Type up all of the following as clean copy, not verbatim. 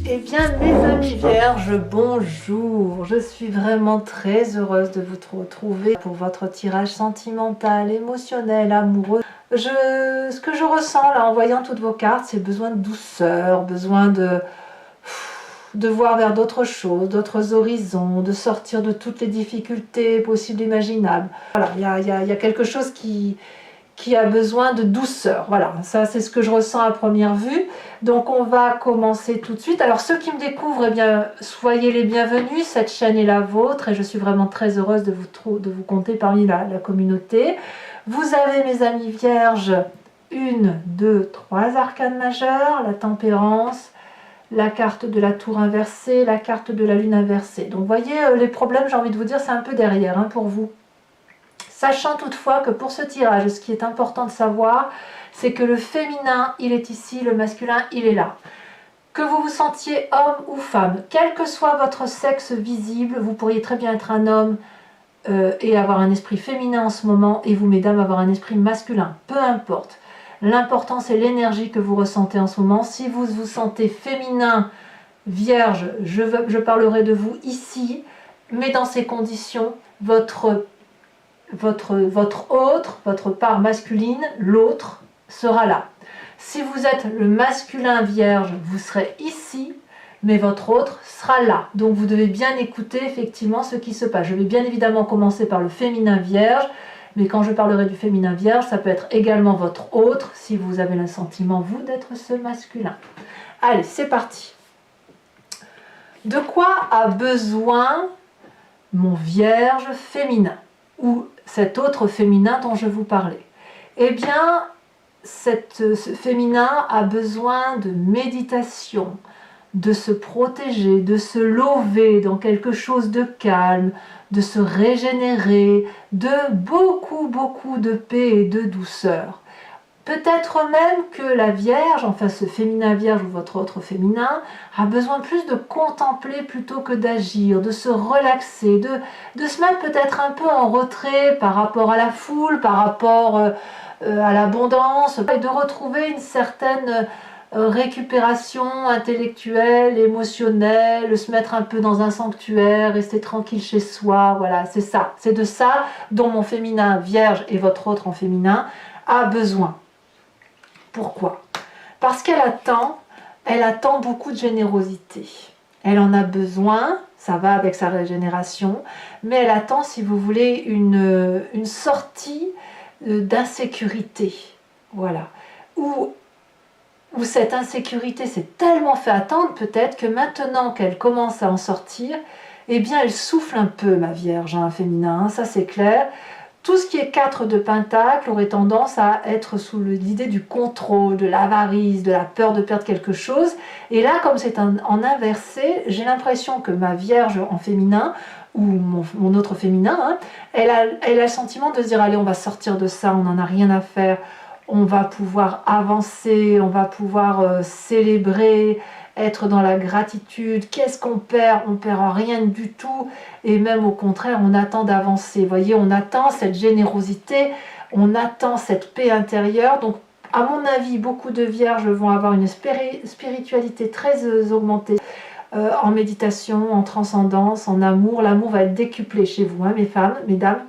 Eh bien, mes amis vierges, bonjour. Je suis vraiment très heureuse de vous retrouver pour votre tirage sentimental, émotionnel, amoureux. Ce que je ressens là en voyant toutes vos cartes, c'est besoin de douceur, besoin de voir vers d'autres choses, d'autres horizons, de sortir de toutes les difficultés possibles et imaginables. Voilà, il y a quelque chose qui a besoin de douceur. Voilà, ça c'est ce que je ressens à première vue. Donc on va commencer tout de suite. Alors ceux qui me découvrent, eh bien, soyez les bienvenus. Cette chaîne est la vôtre et je suis vraiment très heureuse de vous compter parmi la communauté. Vous avez, mes amis vierges, 1, 2, 3 arcanes majeures, la tempérance, la carte de la tour inversée, la carte de la lune inversée. Donc vous voyez, les problèmes, j'ai envie de vous dire, c'est un peu derrière pour vous. Sachant toutefois que pour ce tirage, ce qui est important de savoir, c'est que le féminin, il est ici, le masculin, il est là. Que vous vous sentiez homme ou femme, quel que soit votre sexe visible, vous pourriez très bien être un homme et avoir un esprit féminin en ce moment, et vous, mesdames, avoir un esprit masculin. Peu importe. L'important, c'est l'énergie que vous ressentez en ce moment. Si vous vous sentez féminin, vierge, je parlerai de vous ici, mais dans ces conditions, votre autre, votre part masculine, l'autre, sera là. Si vous êtes le masculin vierge, vous serez ici, mais votre autre sera là. Donc vous devez bien écouter effectivement ce qui se passe. Je vais bien évidemment commencer par le féminin vierge, mais quand je parlerai du féminin vierge, ça peut être également votre autre, si vous avez le sentiment, vous, d'être ce masculin. Allez, c'est parti. De quoi a besoin mon vierge féminin, ou cet autre féminin dont je vous parlais? Eh bien, ce féminin a besoin de méditation, de se protéger, de se lever dans quelque chose de calme, de se régénérer, de beaucoup de paix et de douceur. Peut-être même que la Vierge, enfin ce féminin Vierge ou votre autre féminin, a besoin plus de contempler plutôt que d'agir, de se relaxer, de se mettre peut-être un peu en retrait par rapport à la foule, par rapport à l'abondance, et de retrouver une certaine récupération intellectuelle, émotionnelle, se mettre un peu dans un sanctuaire, rester tranquille chez soi. Voilà, c'est ça. C'est de ça dont mon féminin Vierge et votre autre en féminin a besoin. Pourquoi? Parce qu'elle attend beaucoup de générosité. Elle en a besoin, ça va avec sa régénération, mais elle attend, si vous voulez, une sortie d'insécurité. Voilà. Où cette insécurité s'est tellement fait attendre, peut-être que maintenant qu'elle commence à en sortir, eh bien elle souffle un peu, ma Vierge, féminin, ça c'est clair. Tout ce qui est 4 de pentacle aurait tendance à être sous l'idée du contrôle, de l'avarice, de la peur de perdre quelque chose. Et là, comme c'est en inversé, j'ai l'impression que ma Vierge en féminin, ou mon autre féminin, elle a le sentiment de se dire, allez, on va sortir de ça, on n'en a rien à faire, on va pouvoir avancer, on va pouvoir célébrer, être dans la gratitude. Qu'est-ce qu'on perd? On perd rien du tout, et même au contraire, on attend d'avancer. Vous voyez, on attend cette générosité, on attend cette paix intérieure. Donc, à mon avis, beaucoup de vierges vont avoir une spiritualité très augmentée en méditation, en transcendance, en amour. L'amour va être décuplé chez vous, mes femmes, mesdames.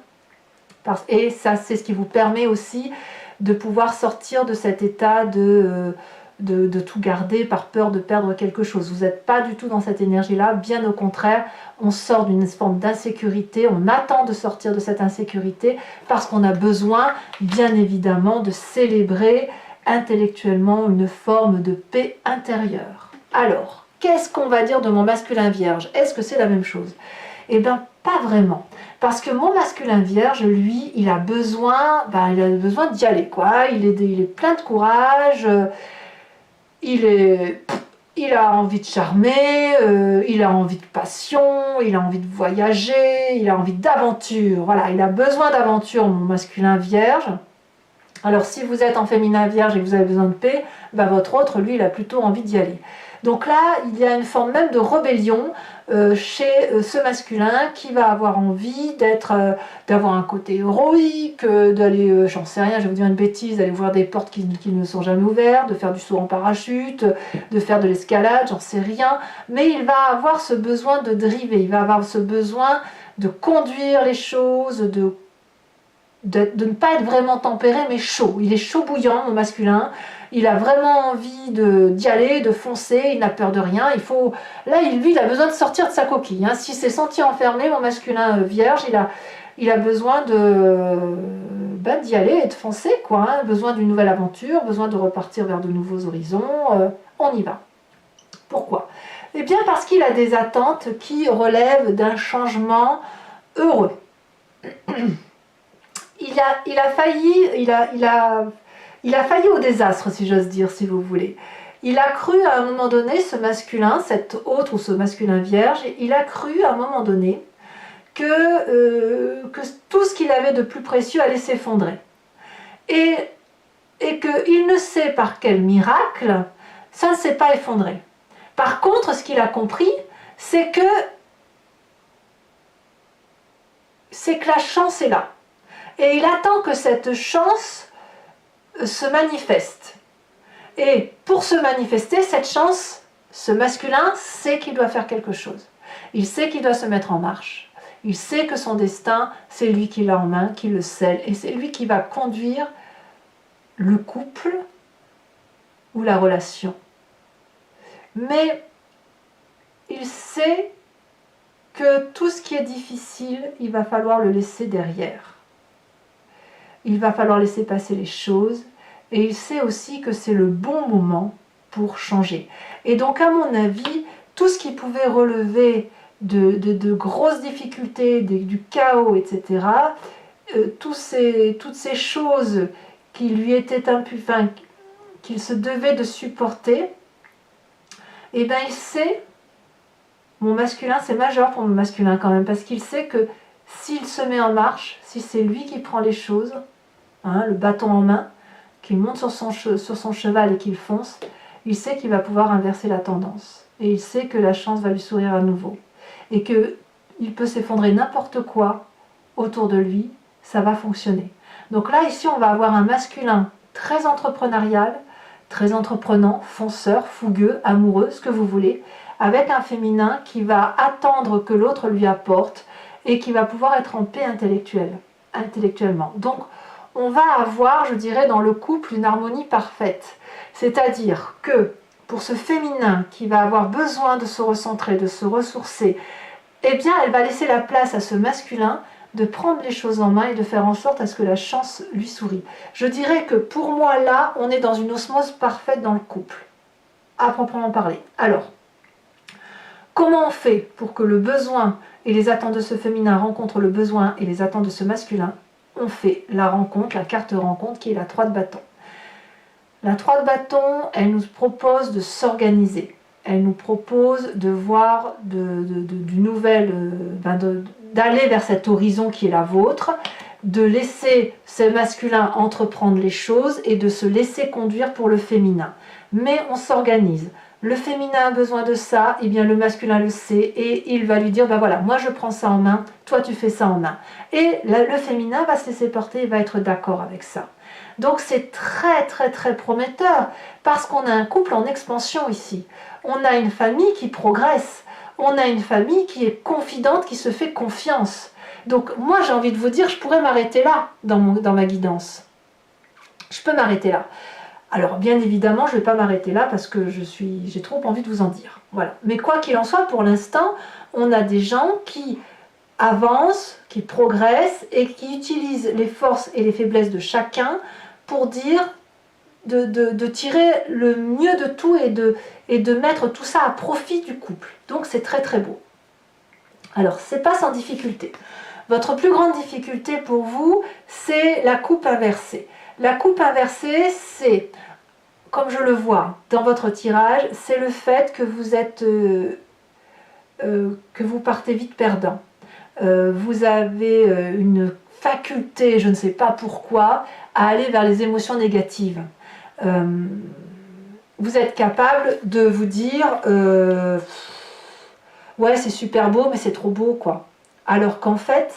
Et ça, c'est ce qui vous permet aussi de pouvoir sortir de cet état de tout garder par peur de perdre quelque chose. Vous n'êtes pas du tout dans cette énergie-là, bien au contraire, on sort d'une forme d'insécurité, on attend de sortir de cette insécurité parce qu'on a besoin, bien évidemment, de célébrer intellectuellement une forme de paix intérieure. Alors, qu'est-ce qu'on va dire de mon masculin vierge? Est-ce que c'est la même chose? Eh bien, pas vraiment. Parce que mon masculin vierge, lui, il a besoin d'y aller, quoi. Il est plein de courage, il a envie de charmer, il a envie de passion, il a envie de voyager, il a envie d'aventure. Voilà, il a besoin d'aventure, mon masculin vierge. Alors si vous êtes en féminin vierge et que vous avez besoin de paix, ben votre autre, lui, il a plutôt envie d'y aller. Donc là, il y a une forme même de rébellion chez ce masculin qui va avoir envie d'avoir un côté héroïque, d'aller, j'en sais rien, je vais vous dire une bêtise, d'aller ouvrir des portes qui ne sont jamais ouvertes, de faire du saut en parachute, de faire de l'escalade, j'en sais rien. Mais il va avoir ce besoin de driver, il va avoir ce besoin de conduire les choses, de ne pas être vraiment tempéré mais chaud. Il est chaud bouillant, mon masculin. Il a vraiment envie d'y aller, de foncer, il n'a peur de rien. Là, lui, il a besoin de sortir de sa coquille. Hein. S'il s'est senti enfermé, mon masculin vierge, il a besoin d'y aller et de foncer, quoi. Hein. Besoin d'une nouvelle aventure, besoin de repartir vers de nouveaux horizons. On y va. Pourquoi? Eh bien, parce qu'il a des attentes qui relèvent d'un changement heureux. Il a failli au désastre, si j'ose dire, si vous voulez. Il a cru à un moment donné, ce masculin, cet autre ou ce masculin vierge, il a cru à un moment donné que tout ce qu'il avait de plus précieux allait s'effondrer. Et qu'il ne sait par quel miracle, ça ne s'est pas effondré. Par contre, ce qu'il a compris, c'est que la chance est là. Et il attend que cette chance se manifeste. Et pour se manifester, cette chance, ce masculin sait qu'il doit faire quelque chose. Il sait qu'il doit se mettre en marche. Il sait que son destin, c'est lui qui l'a en main, qui le scelle. Et c'est lui qui va conduire le couple ou la relation. Mais il sait que tout ce qui est difficile, il va falloir le laisser derrière. Il va falloir laisser passer les choses et il sait aussi que c'est le bon moment pour changer. Et donc à mon avis, tout ce qui pouvait relever de grosses difficultés, du chaos, etc., toutes ces choses qui lui étaient qu'il se devait de supporter, et bien il sait, mon masculin, c'est majeur pour mon masculin quand même, parce qu'il sait que s'il se met en marche, si c'est lui qui prend les choses, hein, le bâton en main, qu'il monte sur son cheval et qu'il fonce, il sait qu'il va pouvoir inverser la tendance. Et il sait que la chance va lui sourire à nouveau. Et qu'il peut s'effondrer n'importe quoi autour de lui, ça va fonctionner. Donc là, ici, on va avoir un masculin très entrepreneurial, très entreprenant, fonceur, fougueux, amoureux, ce que vous voulez, avec un féminin qui va attendre que l'autre lui apporte et qui va pouvoir être en paix intellectuellement. Donc, on va avoir, je dirais, dans le couple une harmonie parfaite. C'est-à-dire que pour ce féminin qui va avoir besoin de se recentrer, de se ressourcer, eh bien, elle va laisser la place à ce masculin de prendre les choses en main et de faire en sorte à ce que la chance lui sourie. Je dirais que pour moi, là, on est dans une osmose parfaite dans le couple, à proprement parler. Alors, comment on fait pour que le besoin et les attentes de ce féminin rencontrent le besoin et les attentes de ce masculin? On fait la rencontre, la carte rencontre qui est la 3 de bâton. La 3 de bâton, elle nous propose de s'organiser. Elle nous propose de voir d'aller vers cet horizon qui est la vôtre, de laisser ce masculin entreprendre les choses et de se laisser conduire pour le féminin. Mais on s'organise. Le féminin a besoin de ça, et bien le masculin le sait et il va lui dire, ben voilà, moi je prends ça en main, toi tu fais ça en main. Et le féminin va se laisser porter et va être d'accord avec ça. Donc c'est très très très prometteur parce qu'on a un couple en expansion ici. On a une famille qui progresse, on a une famille qui est confidente, qui se fait confiance. Donc moi j'ai envie de vous dire, je pourrais m'arrêter là dans ma guidance. Je peux m'arrêter là. Alors bien évidemment, je ne vais pas m'arrêter là parce que j'ai trop envie de vous en dire. Voilà. Mais quoi qu'il en soit, pour l'instant, on a des gens qui avancent, qui progressent et qui utilisent les forces et les faiblesses de chacun pour dire de tirer le mieux de tout et de mettre tout ça à profit du couple. Donc c'est très très beau. Alors c'est pas sans difficulté. Votre plus grande difficulté pour vous, c'est la coupe inversée. La coupe inversée, c'est, comme je le vois dans votre tirage, c'est le fait que vous partez vite perdant. Vous avez une faculté, je ne sais pas pourquoi, à aller vers les émotions négatives. Vous êtes capable de vous dire ouais, c'est super beau, mais c'est trop beau, quoi. Alors qu'en fait,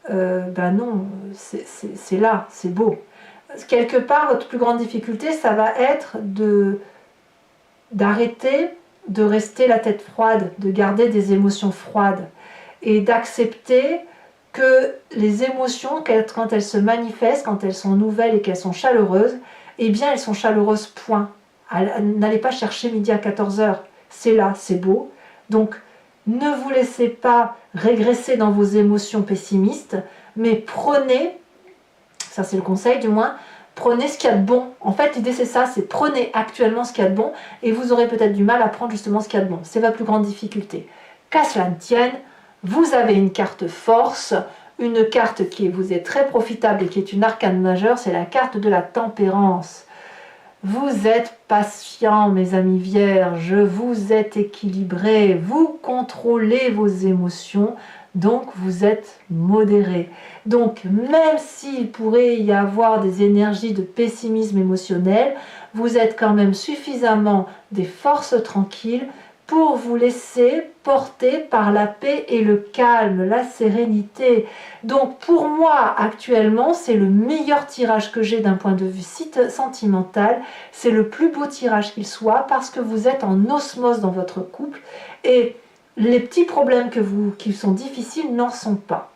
ben non, c'est là, c'est beau. Quelque part, votre plus grande difficulté, ça va être d'arrêter de rester la tête froide, de garder des émotions froides et d'accepter que les émotions, quand elles se manifestent, quand elles sont nouvelles et qu'elles sont chaleureuses, eh bien elles sont chaleureuses, point. N'allez pas chercher midi à 14h, c'est là, c'est beau. Donc ne vous laissez pas régresser dans vos émotions pessimistes, mais prenez, ça c'est le conseil du moins, prenez ce qu'il y a de bon. En fait, l'idée c'est ça, c'est prenez actuellement ce qu'il y a de bon et vous aurez peut-être du mal à prendre justement ce qu'il y a de bon. C'est votre plus grande difficulté. Qu'à cela ne tienne, vous avez une carte force, une carte qui vous est très profitable et qui est une arcane majeure, c'est la carte de la tempérance. Vous êtes patient, mes amis vierges, vous êtes équilibrés, vous contrôlez vos émotions, donc vous êtes modérés. Donc même s'il pourrait y avoir des énergies de pessimisme émotionnel, vous êtes quand même suffisamment des forces tranquilles pour vous laisser porter par la paix et le calme, la sérénité. Donc pour moi, actuellement, c'est le meilleur tirage que j'ai d'un point de vue sentimental. C'est le plus beau tirage qu'il soit parce que vous êtes en osmose dans votre couple et les petits problèmes qui sont difficiles n'en sont pas.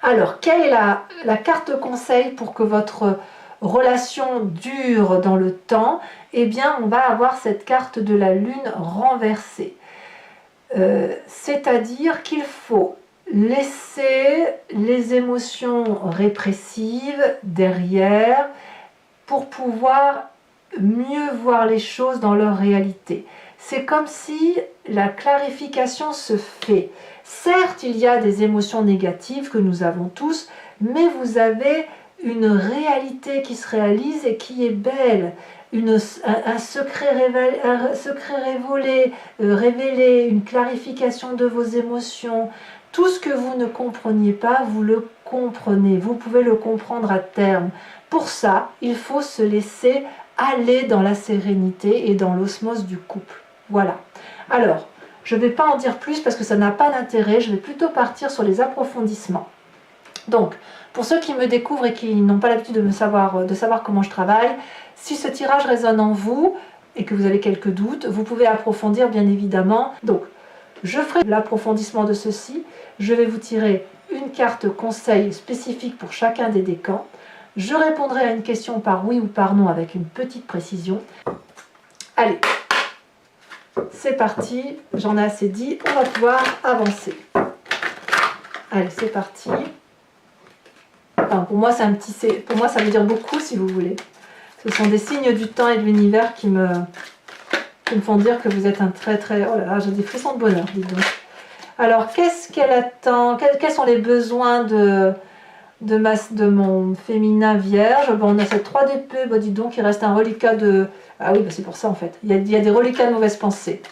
Alors, quelle est la carte conseil pour que votre relation dure dans le temps? Eh bien, on va avoir cette carte de la lune renversée. C'est-à-dire qu'il faut laisser les émotions répressives derrière pour pouvoir mieux voir les choses dans leur réalité. C'est comme si la clarification se fait. Certes, il y a des émotions négatives que nous avons tous, mais vous avez une réalité qui se réalise et qui est belle. Un secret révélé, une clarification de vos émotions. Tout ce que vous ne compreniez pas, vous le comprenez. Vous pouvez le comprendre à terme. Pour ça, il faut se laisser aller dans la sérénité et dans l'osmose du couple. Voilà. Alors, je ne vais pas en dire plus parce que ça n'a pas d'intérêt. Je vais plutôt partir sur les approfondissements. Donc, pour ceux qui me découvrent et qui n'ont pas l'habitude de savoir comment je travaille, si ce tirage résonne en vous et que vous avez quelques doutes, vous pouvez approfondir bien évidemment. Donc, je ferai l'approfondissement de ceci. Je vais vous tirer une carte conseil spécifique pour chacun des décans. Je répondrai à une question par oui ou par non avec une petite précision. Allez, c'est parti. J'en ai assez dit. On va pouvoir avancer. Allez, c'est parti. Enfin, pour moi, ça veut dire beaucoup, si vous voulez. Ce sont des signes du temps et de l'univers qui me font dire que vous êtes un très très... Oh là là, j'ai des frissons de bonheur, dites donc. Alors, qu'est-ce qu'elle attend? Quels sont les besoins de mon féminin vierge? Bon, on a cette 3 d'épée, bah, dis donc, il reste un reliquat de... Ah oui, bah, c'est pour ça en fait. Il y a des reliquats de mauvaises pensées.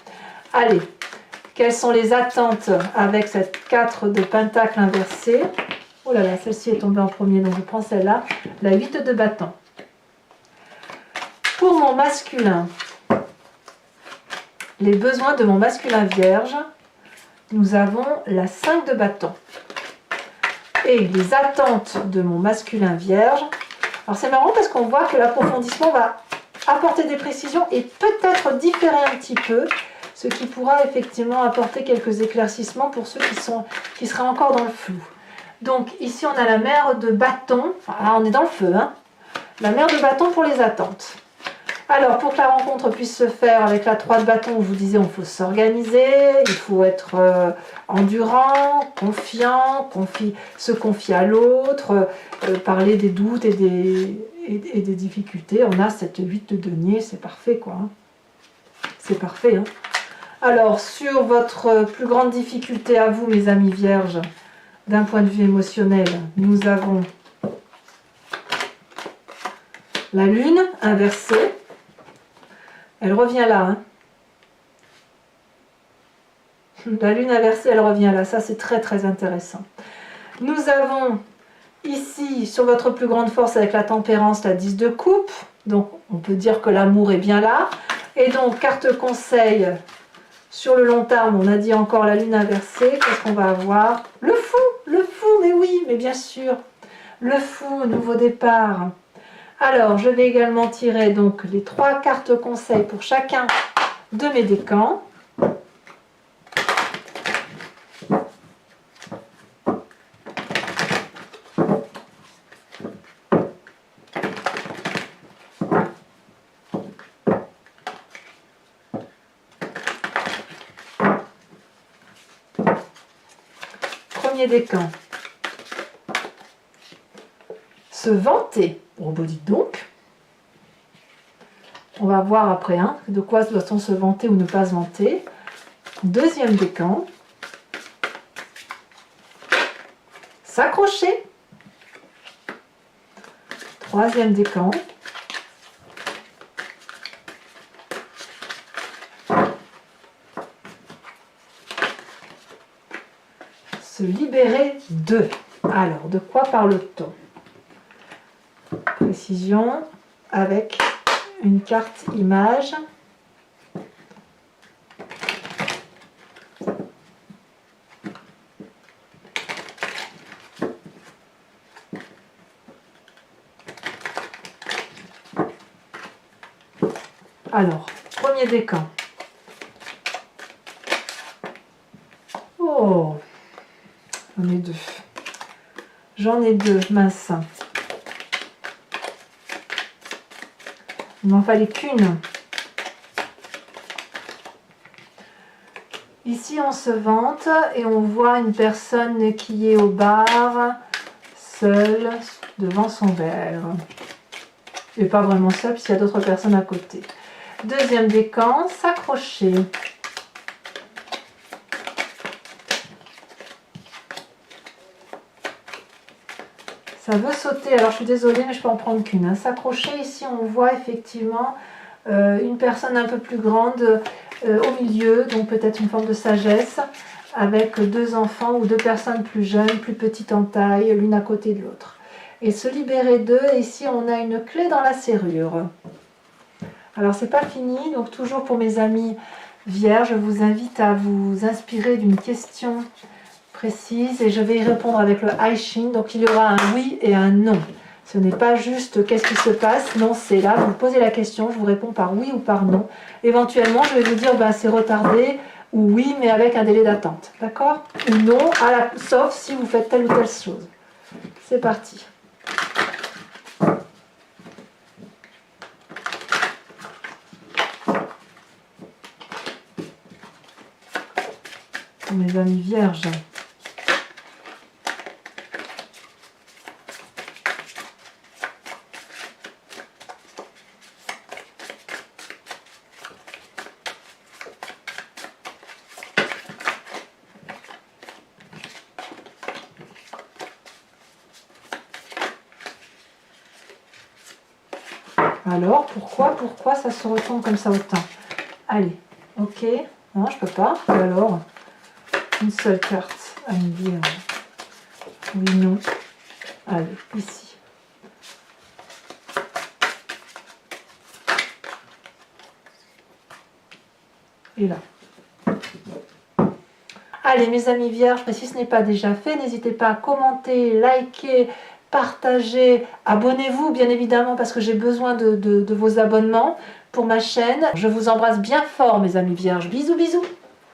Allez, quelles sont les attentes avec cette 4 de pentacle inversée? Oh là là, celle-ci est tombée en premier, donc je prends celle-là. La 8 de bâton. Pour mon masculin, les besoins de mon masculin vierge, nous avons la 5 de bâton. Et les attentes de mon masculin vierge. Alors c'est marrant parce qu'on voit que l'approfondissement va apporter des précisions et peut-être différer un petit peu, ce qui pourra effectivement apporter quelques éclaircissements pour ceux qui seraient encore dans le flou. Donc ici on a la mère de bâton, enfin là on est dans le feu, hein. La mère de bâton pour les attentes. Alors pour que la rencontre puisse se faire avec la 3 de bâton, je vous disais, il faut s'organiser, il faut être endurant, confiant, se confier à l'autre, parler des doutes et des difficultés. On a cette 8 de denier, c'est parfait quoi. Hein. C'est parfait. Hein. Alors sur votre plus grande difficulté à vous, mes amis vierges, d'un point de vue émotionnel, nous avons la lune inversée. Elle revient là. Hein. La lune inversée, elle revient là. Ça, c'est très, très intéressant. Nous avons Ici, sur votre plus grande force avec la tempérance, la 10 de coupe. Donc, on peut dire que l'amour est bien là. Et donc, carte conseil, sur le long terme, on a dit encore la lune inversée. Qu'est-ce qu'on va avoir? Le fou, mais oui, mais bien sûr. Le fou, nouveau départ. Alors, je vais également tirer donc les 3 cartes conseils pour chacun de mes décans. Premier décan. Se vanter. Oh, bah dites donc. On va voir après de quoi doit-on se vanter ou ne pas se vanter. Deuxième décan. S'accrocher. Troisième décan. Se libérer d'eux. Alors, de quoi parle-t-on? Précision avec une carte image. Alors, premier décan. Oh, j'en ai deux. J'en ai deux, mince. Il m'en fallait qu'une. Ici, on se vante et on voit une personne qui est au bar, seule, devant son verre. Et pas vraiment seule, puisqu'il y a d'autres personnes à côté. Deuxième décan, s'accrocher. Ça veut sauter, alors je suis désolée, mais je peux en prendre qu'une. S'accrocher, ici, on voit effectivement une personne un peu plus grande au milieu, donc peut-être une forme de sagesse, avec 2 enfants ou 2 personnes plus jeunes, plus petites en taille, l'une à côté de l'autre. Et se libérer d'eux, et ici, on a une clé dans la serrure. Alors, c'est pas fini, donc toujours pour mes amis vierges, je vous invite à vous inspirer d'une question précise et je vais y répondre avec le I Ching. Donc il y aura un oui et un non. Ce n'est pas juste qu'est-ce qui se passe, non, c'est là, vous posez la question, je vous réponds par oui ou par non. Éventuellement, je vais vous dire c'est retardé ou oui, mais avec un délai d'attente. D'accord? Ou non, sauf si vous faites telle ou telle chose. C'est parti. Mes amis vierges. Alors, pourquoi ça se retourne comme ça autant? Allez, ok. Non, je peux pas. Et alors, une seule carte à me dire oui, non. Allez, ici. Et là. Allez, mes amis vierges, si ce n'est pas déjà fait, n'hésitez pas à commenter, liker, partager, abonnez-vous bien évidemment parce que j'ai besoin de vos abonnements pour ma chaîne. Je vous embrasse bien fort mes amis vierges. Bisous bisous.